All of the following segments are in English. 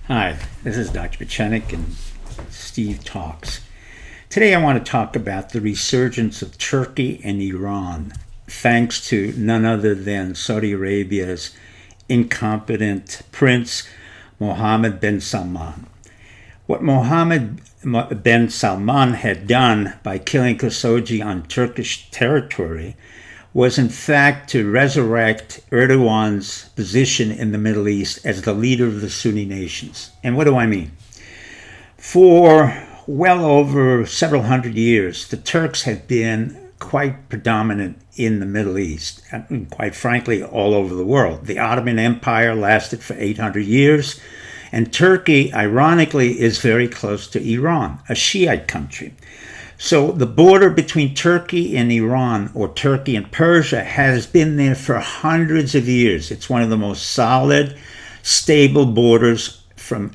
Hi, this is Dr. Pechenik and Steve Talks. Today I want to talk about the resurgence of Turkey and Iran, thanks to none other than Saudi Arabia's incompetent prince, Mohammed bin Salman. What Mohammed bin Salman had done by killing Khashoggi on Turkish territory was in fact to resurrect Erdogan's position in the Middle East as the leader of the Sunni nations. And what do I mean? For well over several hundred years, the Turks have been quite predominant in the Middle East, and quite frankly, all over the world. The Ottoman Empire lasted for 800 years, and Turkey, ironically, is very close to Iran, a Shiite country. So the border between Turkey and Iran, or Turkey and Persia, has been there for hundreds of years. It's one of the most solid, stable borders from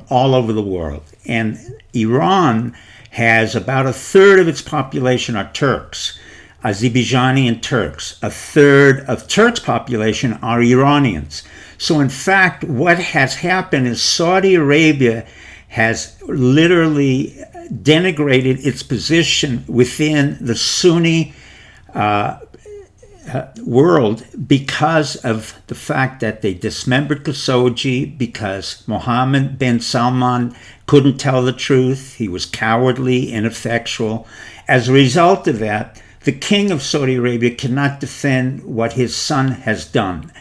all over the world. And Iran has about a third of its population are Turks, Azerbaijani and Turks. A third of Turks' population are Iranians. So in fact, what has happened is Saudi Arabia has literally denigrated its position within the Sunni world because of the fact that they dismembered Khashoggi, because Mohammed bin Salman couldn't tell the truth. He was cowardly, ineffectual. As a result of that, the king of Saudi Arabia cannot defend what his son has done.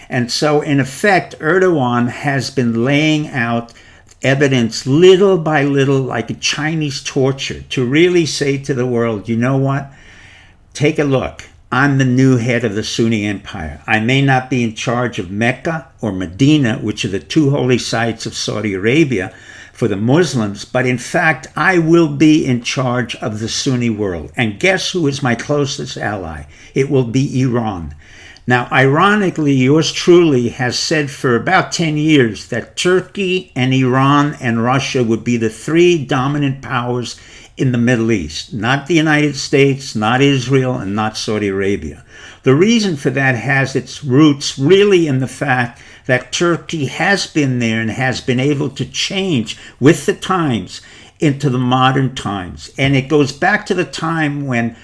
And so, in effect, Erdogan has been laying out evidence little by little, like a Chinese torture, to really say to the world, you know what? Take a look. I'm the new head of the Sunni Empire. I may not be in charge of Mecca or Medina, which are the two holy sites of Saudi Arabia for the Muslims, but in fact, I will be in charge of the Sunni world. And guess who is my closest ally? It will be Iran. Now, ironically, yours truly has said for about 10 years that Turkey and Iran and Russia would be the three dominant powers in the Middle East, not the United States, not Israel, and not Saudi Arabia. The reason for that has its roots really in the fact that Turkey has been there and has been able to change with the times into the modern times. And it goes back to the time when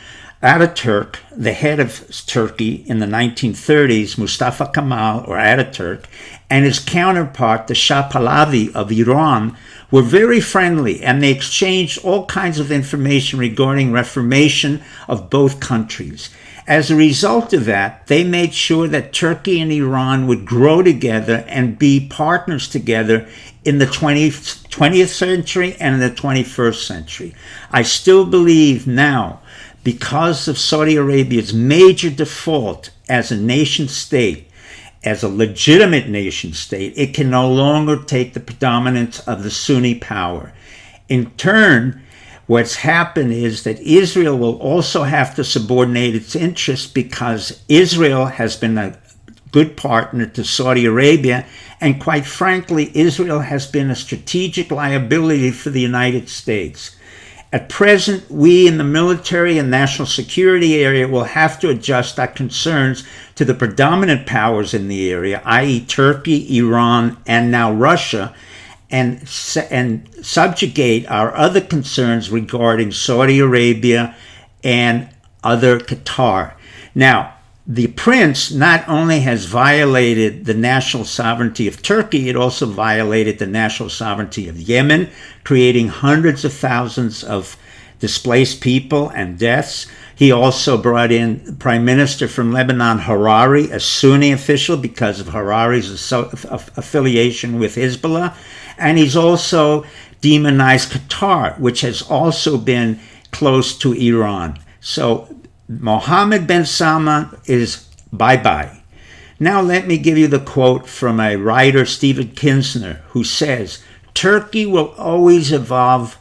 Ataturk, the head of Turkey in the 1930s, Mustafa Kemal, or Ataturk, and his counterpart, the Shah Pahlavi of Iran, were very friendly, and they exchanged all kinds of information regarding reformation of both countries. As a result of that, they made sure that Turkey and Iran would grow together and be partners together in the 20th century and in the 21st century. I still believe now, because of Saudi Arabia's major default as a nation state, as a legitimate nation state, it can no longer take the predominance of the Sunni power. In turn, what's happened is that Israel will also have to subordinate its interests because Israel has been a good partner to Saudi Arabia, and quite frankly, Israel has been a strategic liability for the United States. At present, we in the military and national security area will have to adjust our concerns to the predominant powers in the area, i.e. Turkey, Iran, and now Russia, and subjugate our other concerns regarding Saudi Arabia and other Qatar. Now, the prince not only has violated the national sovereignty of Turkey, it also violated the national sovereignty of Yemen, creating hundreds of thousands of displaced people and deaths. He also brought in Prime Minister from Lebanon, Harari, a Sunni official because of Harari's affiliation with Hezbollah. And he's also demonized Qatar, which has also been close to Iran. So Mohammed bin Salman is bye-bye. Now let me give you the quote from a writer, Stephen Kinsner, who says, Turkey will always evolve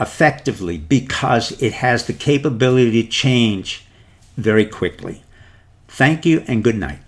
effectively because it has the capability to change very quickly. Thank you and good night.